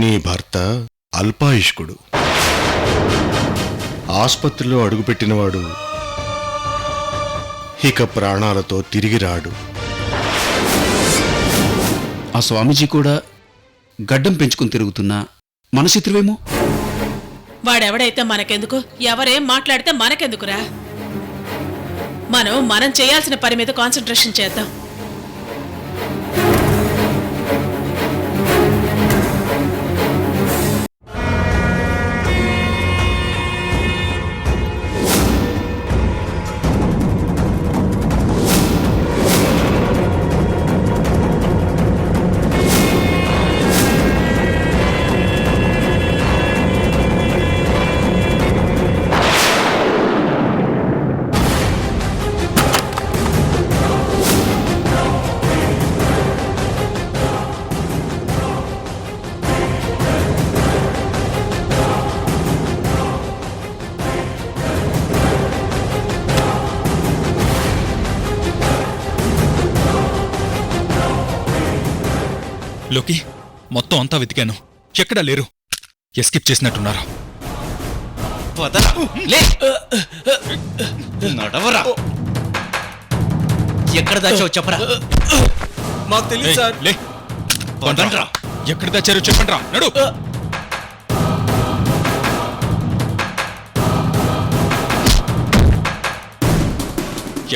నీ భర్త అల్పాయుష్కుడు. ఆస్పత్రిలో అడుగుపెట్టినవాడు ఇక ప్రాణాలతో తిరిగి రాడు. ఆ స్వామీజీ కూడా గడ్డం పెంచుకుని తిరుగుతున్నా మన శత్రువేమో. వాడెవడైతే మనకెందుకు, ఎవరేం మాట్లాడితే మనకెందుకురా? మనం చేయాల్సిన పని మీద కాన్సంట్రేషన్ చేద్దాం. లోకి మొత్తం అంతా వెతికాను, ఎక్కడా లేరు. ఎస్కేప్ చేసినట్టున్నారు. ఎక్కడ దాచావు చెప్పరా? మాకు తెలియదు సార్. ఎక్కడ దాచారో చెప్పండి రా. నడు.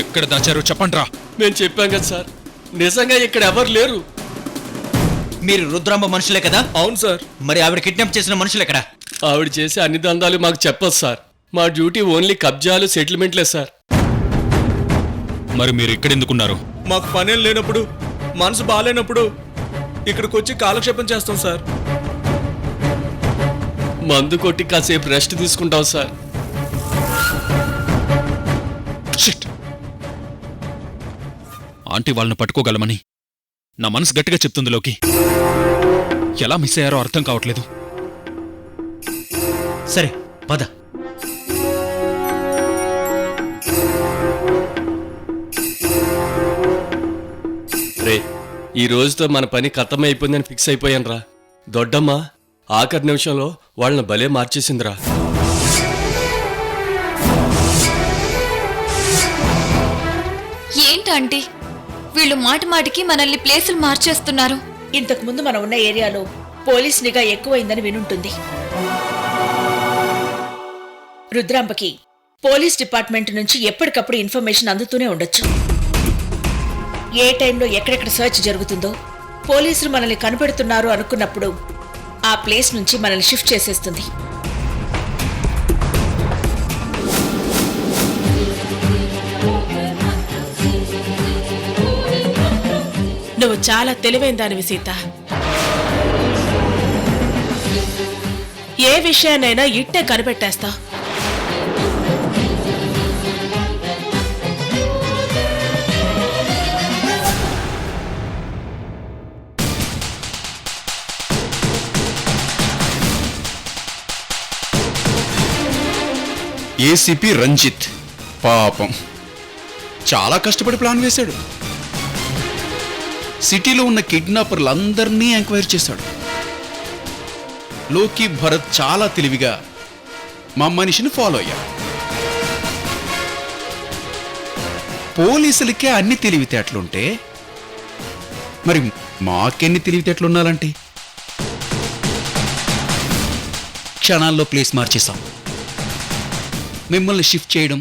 ఎక్కడ దాచారో చెప్పండి రా. మేము చెప్పాం కదా సార్, నిజంగా ఇక్కడ ఎవరు లేరు. మీరు రుద్రాంబ మనుషులే కదా? అవును సార్. మరి ఆవిడ కిడ్నాప్ చేసిన మనుషులు ఎక్కడ? ఆవిడ చేసే అన్ని దందాలు మాకు చెప్పదు సార్. మా డ్యూటీ ఓన్లీ కబ్జాలు, సెటిల్మెంట్లే సార్. మరి మీరు ఇక్కడెందుకున్నారు? మాకు పనేం లేనప్పుడు, మనసు బాగాలేనప్పుడు ఇక్కడికి వచ్చి కాలక్షేపం చేస్తాం సార్. మందు కొట్టి కాసేపు రెస్ట్ తీసుకుంటాం సార్. ఆంటీ వాళ్ళని పట్టుకోగలమని నా మనసు గట్టిగా చెప్తుంది లోకి. ఎలా మిస్ అయ్యారో అర్థం కావట్లేదు. సరే పద. రే, ఈ రోజుతో మన పని ఖతమైపోయిందని ఫిక్స్ అయిపోయాను రా. దొడ్డమ్మ ఆఖరి నిమిషంలో వాళ్ళని భలే మార్చేసిందిరా. ఏంటంటే వీళ్ళు మాటిమాటికి మనల్ని ప్లేసులు మార్చేస్తున్నారు. ఇంతకు ముందు మనం ఉన్న ఏరియాలో పోలీస్ నిఘా ఎక్కువైందని వినుంటుంది. రుద్రాంబకి పోలీస్ డిపార్ట్మెంట్ నుంచి ఎప్పటికప్పుడు ఇన్ఫర్మేషన్ అందుతూనే ఉండొచ్చు. ఏ టైంలో ఎక్కడెక్కడ సర్చ్ జరుగుతుందో పోలీసులు మనల్ని కనిపెడుతున్నారు అనుకున్నప్పుడు ఆ ప్లేస్ నుంచి మనల్ని షిఫ్ట్ చేసేస్తుంది. నువ్వు చాలా తెలివైన దానివి సీత. ఏ విషయాన్నైనా ఇట్టే కనిపెట్టేస్తావు. ఏసీపీ రంజిత్ పాపం చాలా కష్టపడి ప్లాన్ వేశాడు. సిటీలో ఉన్న కిడ్నాపర్లందరినీ ఎంక్వైరీ చేశాడు. లోకి భరత్ చాలా తెలివిగా మా మనిషిని ఫాలో అయ్యాడు. పోలీసులకే అన్ని తెలివితేటలుంటే మరి మాకెన్ని తెలివితేటలున్నాలంటే క్షణాల్లో ప్లేస్ మార్చేశాం. మిమ్మల్ని షిఫ్ట్ చేయడం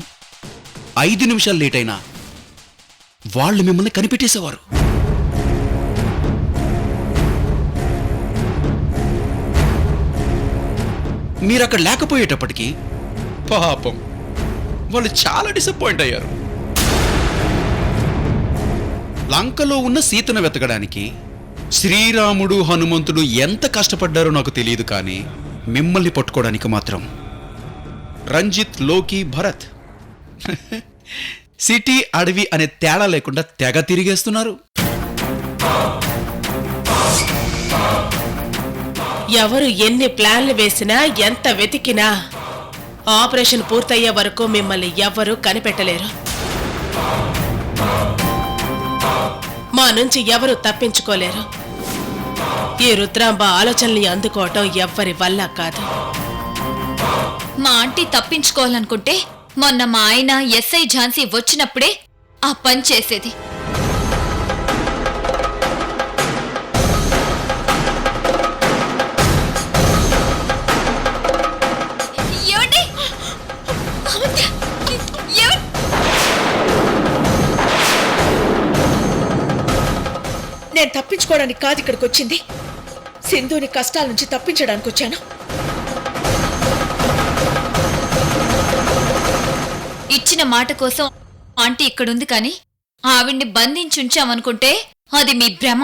5 నిమిషాలు లేట్ అయినా వాళ్ళు మిమ్మల్ని కనిపెట్టేసేవారు. మీరక్కడ లేకపోయేటప్పటికీ పాపం వాళ్ళు చాలా డిసప్పాయింట్ అయ్యారు. లంకలో ఉన్న సీతను వెతకడానికి శ్రీరాముడు హనుమంతుడు ఎంత కష్టపడ్డారో నాకు తెలియదు, కానీ మిమ్మల్ని పట్టుకోవడానికి మాత్రం రంజిత్, లోకి, భరత్ సిటీ అడవి అనే తేడా లేకుండా తెగ తిరిగేస్తున్నారు. ఎవరు ఎన్ని ప్లాన్లు వేసినా ఎంత వెతికినా ఆపరేషన్ పూర్తయ్యే వరకు మిమ్మల్ని ఎవ్వరూ కనిపెట్టలేరు. మా నుంచి ఎవరు తప్పించుకోలేరు. ఈ రుద్రాంబ ఆలోచనల్ని అందుకోవటం ఎవ్వరి వల్ల కాదు. మా ఆంటీ తప్పించుకోవాలనుకుంటే మొన్న మా ఆయన ఎస్ఐ ఝాన్సీ వచ్చినప్పుడే ఆ పని చేసేది. ఏమండి? ఏమండి? నేను తప్పించుకోవడానికి కాదు ఇక్కడికి వచ్చింది, సింధుని కష్టాల నుంచి తప్పించడానికి వచ్చాను. ఇచ్చిన మాట కోసం ఆంటీ ఇక్కడుంది కానీ ఆవిడ్ని బంధించుంచామనుకుంటే అది మీ భ్రమ.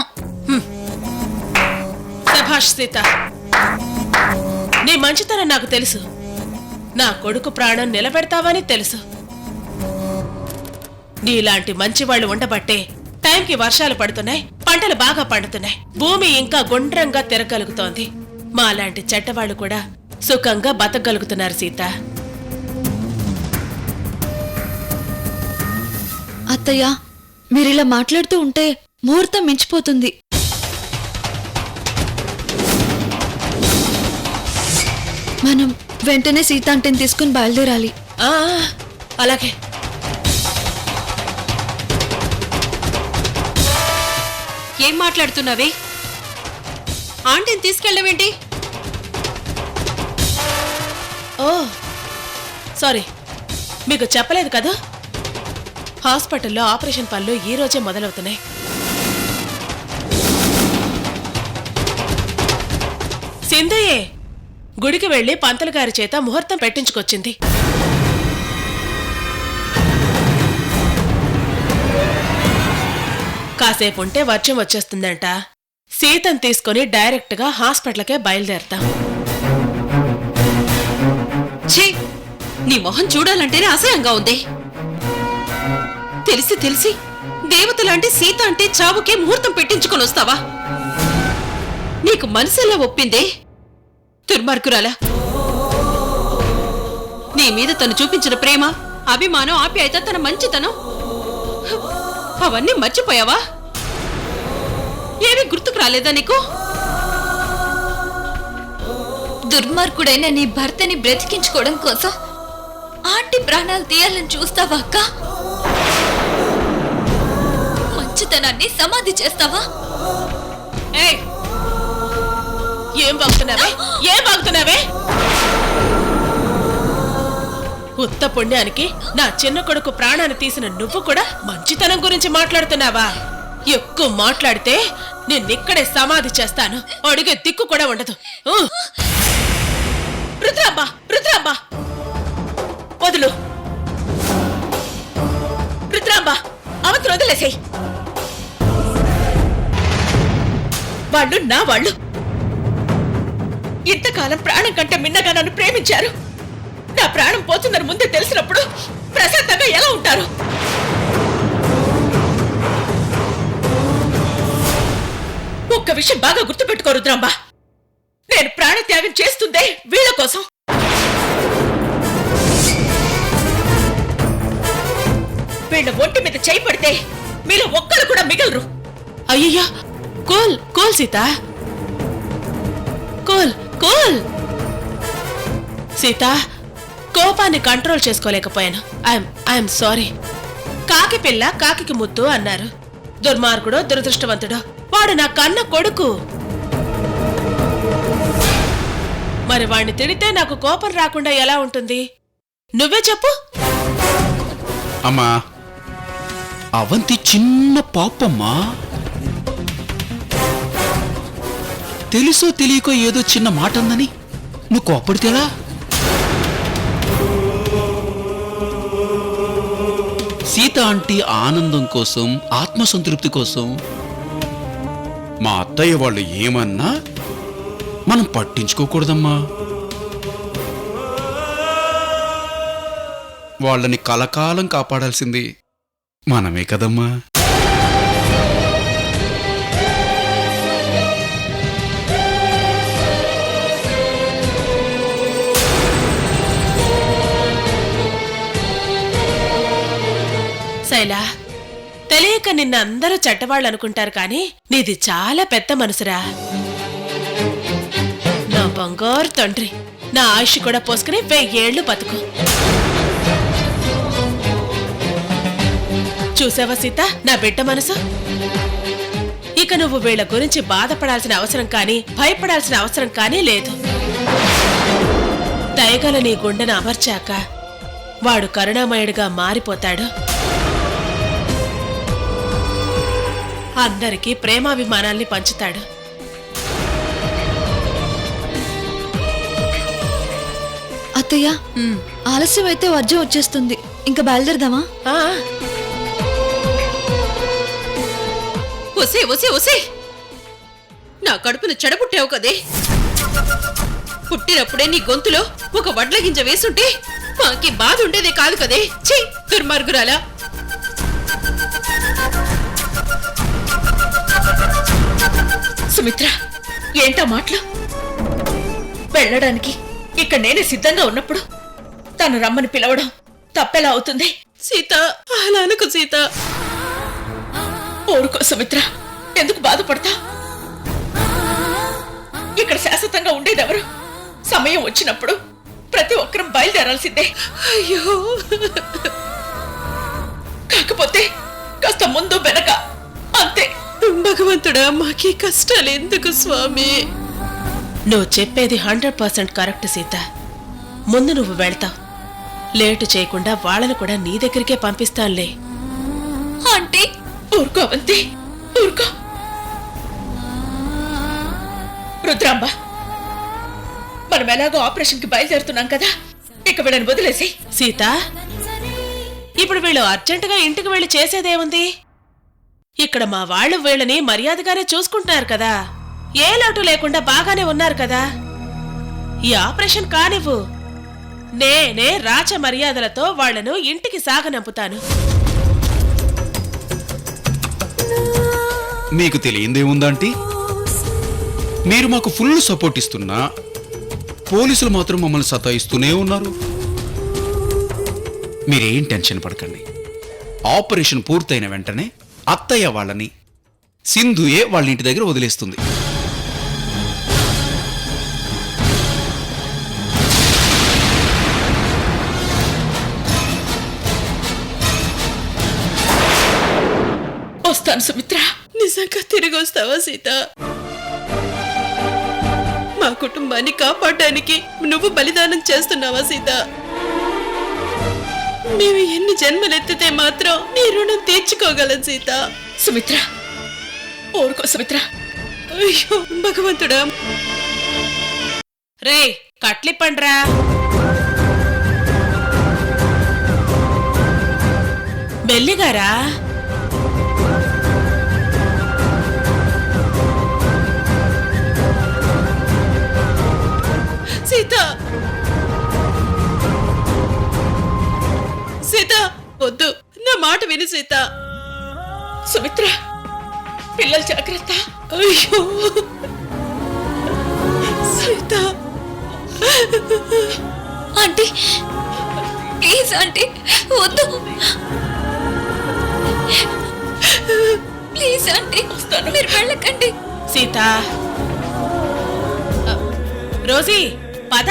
శభాష్ సీత, నీ మంచితనం నాకు తెలుసు. నా కొడుకు ప్రాణం నిలబెడతావని తెలుసు. నీలాంటి మంచి వాళ్ళు ఉండబట్టే టైంకి వర్షాలు పడుతున్నాయి, పంటలు బాగా పండుతున్నాయి, భూమి ఇంకా గుండ్రంగా తిరగలుగుతోంది. మాలాంటి చెడ్డవాళ్ళు కూడా సుఖంగా బతకగలుగుతున్నారు సీత. అత్తయ్య, మీరిలా మాట్లాడుతూ ఉంటే ముహూర్తం మించిపోతుంది. మనం వెంటనే సీతాంటిని తీసుకుని బయలుదేరాలి. ఆ, అలాగే. ఏం మాట్లాడుతున్నావే? ఆంటీని తీసుకెళ్ళవేంటి? ఓ సారీ, మీకు చెప్పలేదు కదా, హాస్పిటల్లో ఆపరేషన్ పనులు ఈ రోజే మొదలవుతున్నాయి. సింధుయే గుడికి వెళ్లి పంతులు గారి చేత ముహూర్తం పెట్టించుకొచ్చింది. కాసేపు ఉంటే వర్షం వచ్చేస్తుందంట. సీతను తీసుకుని డైరెక్ట్ గా హాస్పిటల్కే బయలుదేరతాం. ఛీ, నీ మొహం చూడాలంటేనే అసహ్యంగా ఉంది. తెలిసి తెలిసి దేవతలాంటి సీత అంటే చావుకే ముహూర్తం పెట్టించుకొని వస్తావా? నీకు మనసెలా ఒప్పిందే దుర్మార్గురాలా? నీ మీద తను చూపించిన ప్రేమ, అభిమానం, ఆప్యాయత, తన మంచితనం అవన్నీ మర్చిపోయావా? ఏమీ గుర్తుకు రాలేదా నీకు? దుర్మార్గుడైన నీ భర్తని బ్రతికించుకోవడం కోసం ఆంటీ ప్రాణాలు తీయాలని చూస్తావా అక్క? మంచితనాన్ని సమాధి చేస్తావా? ఏయ్, ఏం బాగుతున్నావే? ఏం బాగుతున్నావే? ఉత్త పుణ్యానికి నా చిన్న కొడుకు ప్రాణాన్ని తీసిన నువ్వు కూడా మంచితనం గురించి మాట్లాడుతున్నావా? ఎక్కువ మాట్లాడితే నిన్నిక్కడే సమాధి చేస్తాను. అడిగే దిక్కు కూడా ఉండదు. రుద్రాంబా, రుద్రాంబా, వదులు. రుద్రాంబా, అవతలు వదిలేసేయ్. వాళ్ళు నా వాళ్ళు. ఇంతకాలం ప్రాణం కంటే మిన్నగా నన్ను ప్రేమించారు. నా ప్రాణం పోతుందని ముందే తెలిసినప్పుడు ప్రశాంతంగా ఎలా ఉంటారు? ఒక్క విషయం బాగా గుర్తుపెట్టుకో రుద్రాంబా, నేను ప్రాణత్యాగం చేస్తుందే వీళ్ళ కోసం. వీళ్ళ ఒంటి మీద చేయి పడితే మీలో ఒక్కరు కూడా మిగలరు. అయ్యయ్యా, cool cool Sita, cool cool. Sita, కోపాన్ని కంట్రోల్ చేసుకోలేకపోయాను. I'm sorry. కాకి పిల్ల కాకికి ముద్దు అన్నారు. దుర్మార్గుడో దురదృష్టవంతుడో వాడు నా కన్న కొడుకు. మరి వాడిని తిడితే నాకు కోపం రాకుండా ఎలా ఉంటుంది? నువ్వే చెప్పు. అమ్మా, అవంతి చిన్న పాపమ్మా. తెలుసో తెలియకో ఏదో చిన్న మాట అందని నువ్వు కోపడితేలా? సీత ఆంటీ ఆనందం కోసం, ఆత్మసంతృప్తి కోసం మా అత్తయ్య వాళ్ళు ఏమన్నా మనం పట్టించుకోకూడదమ్మా. వాళ్ళని కలకాలం కాపాడాల్సింది మనమే కదమ్మా. శైలా, తెలియక నిన్న అందరూ చెడ్డవాళ్ళు అనుకుంటారు కానీ నీది చాలా పెద్ద మనసురా. బంగారు తండ్రి, నా ఆయుష్ కూడా పోసుకుని 1000 ఏళ్లు బతుకు. చూసావా సీత, నా బిడ్డ మనసు? ఇక నువ్వు వీళ్ళ గురించి బాధపడాల్సిన అవసరం కానీ భయపడాల్సిన అవసరం కానీ లేదు. దయగల నీ గుండెను అమర్చాక వాడు కరుణామయుడిగా మారిపోతాడు. అందరికీ ప్రేమాభిమానాల్ని పంచుతాడు. అత్తయ్య, ఆలస్యం అయితే వర్జం వచ్చేస్తుంది. ఇంకా బయలుదేరదామా? ఆ, ఒసే ఒసే ఒసే, నా కడుపును చెడబుట్టావు కదే. పుట్టినప్పుడే నీ గొంతులో ఒక వడ్ల గింజ వేసుంటే మాకి బాధ ఉండేదే కాదు కదే. ఛీ, దుర్మార్గురాలా! సుమిత్ర, ఏంటా మాటలు? వెళ్ళడానికి ఇక్కడ నేనే సిద్ధంగా ఉన్నప్పుడు తను రమ్మని పిలవడం తప్పెలా అవుతుంది? సీత, అలా అనుకు సీత. ఊరుకో సుమిత్ర, ఎందుకు బాధపడతా? ఇక్కడ శాశ్వతంగా ఉండేదెవరు? సమయం వచ్చినప్పుడు ప్రతి ఒక్కరం బయలుదేరాల్సిందే. అయ్యో, కాకపోతే కాస్త ముందు వెనక అంతే. భగవంతుడా, మాకీ కష్టాలు ఎందుకు స్వామి? నువ్వు చెప్పేది 100% కరెక్ట్ సీత. ముందు నువ్వు వెళ్తావు, లేటు చేయకుండా వాళ్ళను కూడా నీ దగ్గరికే పంపిస్తానులే. ఆంటీ, ఊరుకో అవంతి, ఊరుకో. రుద్రాంబ, మనం ఎలాగో ఆపరేషన్కి బయలుదేరుతున్నాం కదా, ఇక వీళ్ళని వదిలేసి. సీత, ఇప్పుడు వీళ్ళు అర్జెంటుగా ఇంటికి వెళ్ళి చేసేదేముంది? ఇక్కడ మా వాళ్ళు వీళ్ళని మర్యాదగానే చూసుకుంటున్నారు కదా, ఏ లోటు లేకుండా బాగానే ఉన్నారు కదా. ఈ ఆపరేషన్ కానివ్వు, నేనే రాచ మర్యాదలతో వాళ్లను ఇంటికి సాగనంపుతాను. మీకు తెలియందేముందంటే, మీరు మాకు ఫుల్ సపోర్ట్ ఇస్తున్నా పోలీసులు మాత్రం మమ్మల్ని సతాయిస్తూనే ఉన్నారు. మీరేం టెన్షన్ పడకండి. ఆపరేషన్ పూర్తయిన వెంటనే అత్తయ్య వాళ్ళని సింధుయే వాళ్ళ ఇంటి దగ్గర వదిలేస్తుంది. వస్తాను సుమిత్ర. నిజంగా తిరిగి వస్తావా సీత? మా కుటుంబాన్ని కాపాడడానికి నువ్వు బలిదానం చేస్తున్నావా సీత? మేము ఎన్ని జన్మలెత్తితే మాత్రం నీ రుణం తీర్చుకోగలం సీత. సుమిత్ర, ఊరుకో సుమిత్ర. అయ్యో భగవంతుడా! రే, కట్లిప్పండ్రా. మెల్లిగారా. సీత, సీత, వద్దు, నా మాట విను సీత. సుమిత్ర, పిల్లలు జాగ్రత్త. అయ్యో సీత. ఆంటీ, ప్లీజ్ ఆంటీ, వద్దు. ప్లీజ్ ఆంటీ, మీరు వెళ్ళకండి. సీత, రోజీ, పద.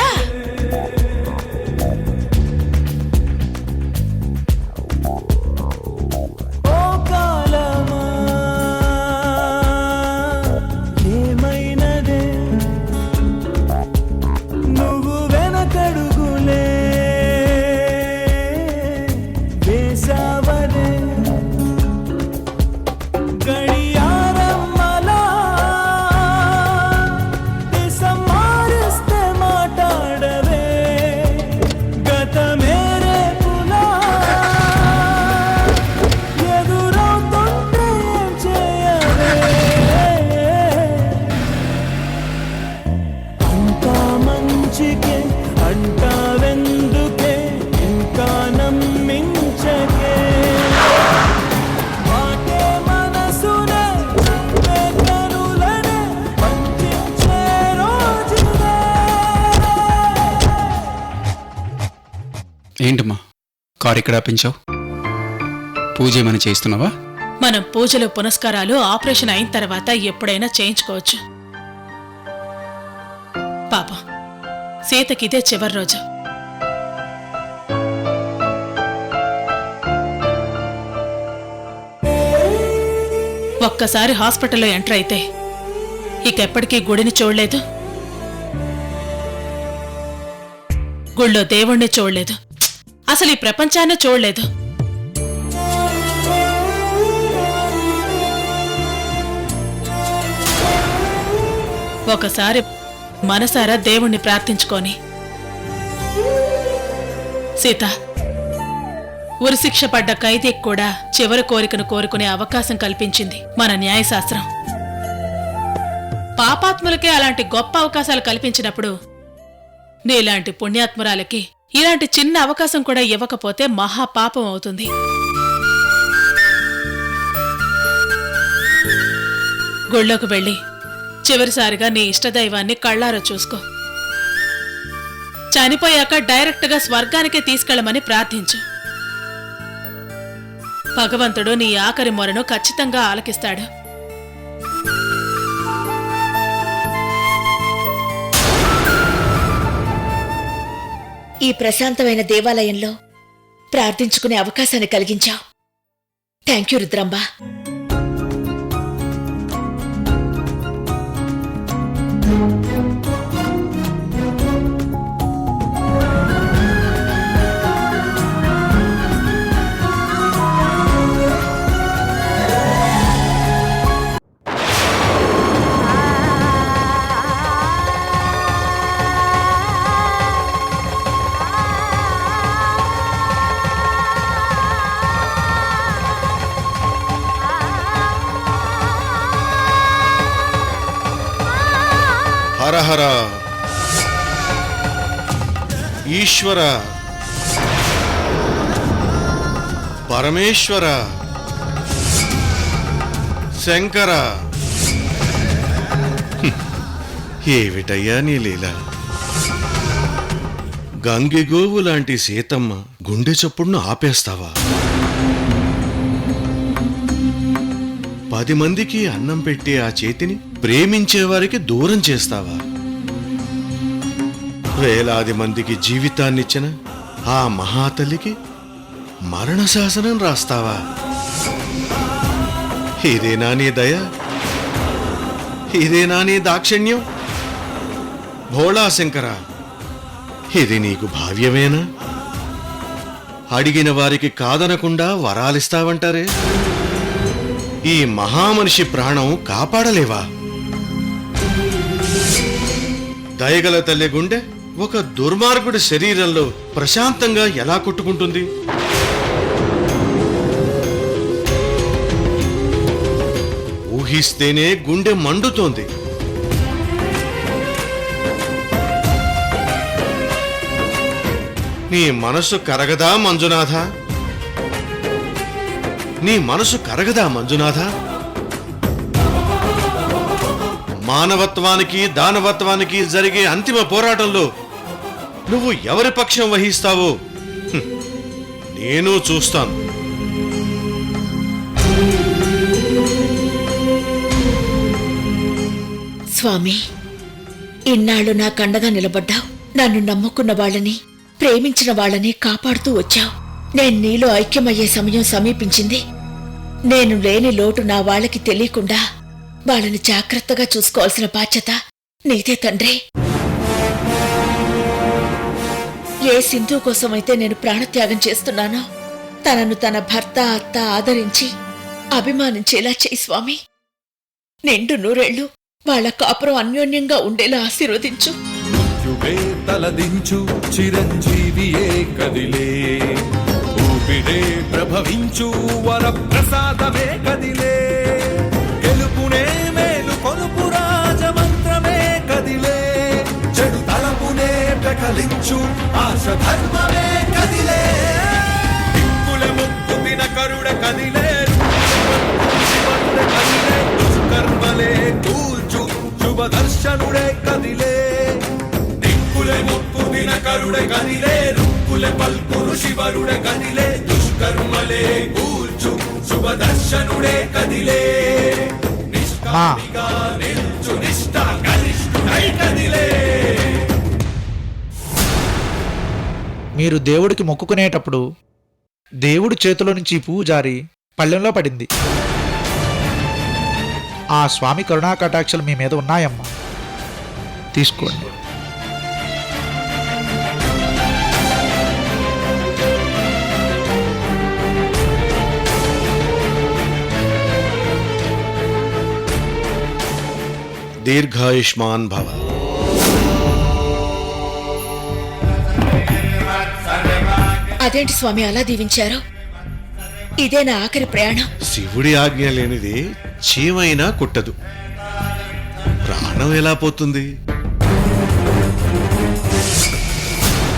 ఏంటమ్మా కారు ఇక్కడ ఆపించావు? పూజ ఏమైనా చేస్తున్నావా? మనం పూజలు పునస్కారాలు ఆపరేషన్ అయిన తర్వాత ఎప్పుడైనా చేయించుకోవచ్చు. పాపం సీతకిదే చివరి రోజు. ఒక్కసారి హాస్పిటల్లో ఎంటర్ అయితే ఇకెప్పటికీ గుడిని చూడలేదు, గుళ్ళో దేవుణ్ణి చూడలేదు, అసలు ఈ ప్రపంచాన్ని చూడలేదు. ఒకసారి మనసారా దేవుణ్ణి ప్రార్థించుకొని, సీత, ఉరిశిక్ష పడ్డ ఖైదీకి కూడా చివరి కోరికను కోరుకునే అవకాశం కల్పించింది మన న్యాయశాస్త్రం. పాపాత్ములకే అలాంటి గొప్ప అవకాశాలు కల్పించినప్పుడు నీలాంటి పుణ్యాత్మురాలకి ఇలాంటి చిన్న అవకాశం కూడా ఇవ్వకపోతే మహాపాపం అవుతుంది. గుళ్ళోకి వెళ్ళి చివరిసారిగా నీ ఇష్టదైవాన్ని కళ్ళారా చూసుకో. చనిపోయాక డైరెక్ట్గా స్వర్గానికే తీసుకెళ్లమని ప్రార్థించు. భగవంతుడు నీ ఆఖరి మొరను ఖచ్చితంగా ఆలకిస్తాడు. ఈ ప్రశాంతమైన దేవాలయంలో ప్రార్థించుకునే అవకాశాన్ని కలిగించావు. Thank you Rudramba. హరహర ఈశ్వర పరమేశ్వర శంకర. ఏమిటయ్యా నీ లీల? గంగిగోవు లాంటి సీతమ్మ గుండె చప్పుడును ఆపేస్తావా? 10 మందికి అన్నం పెట్టే ఆ చేతిని ప్రేమించేవారికి దూరం చేస్తావా? వేలాది మందికి జీవితాన్నిచ్చిన ఆ మహాతల్లికి మరణ శాసనం రాస్తావా? ఇదేనా నీ దయ? ఇదేనా నీ దాక్షిణ్యం? భోళా శంకర, ఇది నీకు భావ్యమేనా? అడిగిన వారికి కాదనకుండా వరాలిస్తావంటారే, ఈ మహామనిషి ప్రాణం కాపాడలేవా? దయగల తల్లి గుండె ఒక దుర్మార్గుడి శరీరంలో ప్రశాంతంగా ఎలా కొట్టుకుంటుంది? ఊహిస్తేనే గుండె మండుతోంది. నీ మనసు కరగదా మంజునాథ? నీ మనసు కరగదా మంజునాథ? మానవత్వానికి దానవత్వానికి జరిగే అంతిమ పోరాటంలో నువ్వు ఎవరి పక్షం వహిస్తావో నేను చూస్తాను. స్వామి, ఇన్నాళ్ళు నా కండగా నిలబడ్డావు. నన్ను నమ్ముకున్న వాళ్ళని, ప్రేమించిన వాళ్ళని కాపాడుతూ వచ్చావు. నేను నీలో ఐక్యమయ్యే సమయం సమీపించింది. నేను లేని లోటు నా వాళ్ళకి తెలియకుండా వాళ్ళని జాగ్రత్తగా చూసుకోవాల్సిన బాధ్యత నీదే తండ్రి. ఏ సింధు కోసమైతే నేను ప్రాణత్యాగం చేస్తున్నానో తనను తన భర్త, అత్త ఆదరించి అభిమానించేలా చేయి స్వామి. నిండు నూరేళ్లు వాళ్ళ కాపురం అన్యోన్యంగా ఉండేలా ఆశీర్వదించు. తలదించు చిరంజీవియే కదిలే, ఊపిరే ప్రభవించు వరప్రసాదమే కదిలే, గెలుపునే మేలు కొలుపు రాజమంత్రమే కదిలే, చెడు తలపునే ప్రకలించు ఆశ ధర్మమే కదిలే, దిక్కుల ముక్కు దినకరుడ కదిలే, కదిలే దుష్కర్మలే కూల్చు శుభదర్శనుడే కదిలే, ముక్కు దినకరుడే కదిలే, రుక్కుల పల్కును శివరుడే కదిలే, దుష్కర్మలే కూల్చు శుభదర్శనుడే కదిలే, నిష్కామిగా నిల్చు నిష్ఠా గరిష్ఠుడై కదిలే. మీరు దేవుడికి మొక్కుకునేటప్పుడు దేవుడి చేతిలో నుంచి ఈ పువ్వు జారి పళ్ళెంలో పడింది. ఆ స్వామి కరుణా కటాక్షలు మీ మీద ఉన్నాయమ్మా, తీసుకోండి. దీర్ఘాయుష్మాన్ భవ. అదేంటి స్వామి అలా దీవించారు? ఇదే నా ఆఖరి ప్రయాణం. శివుడి ఆజ్ఞ లేనిది చీమైనా కుట్టదు. ప్రాణం ఎలా పోతుంది?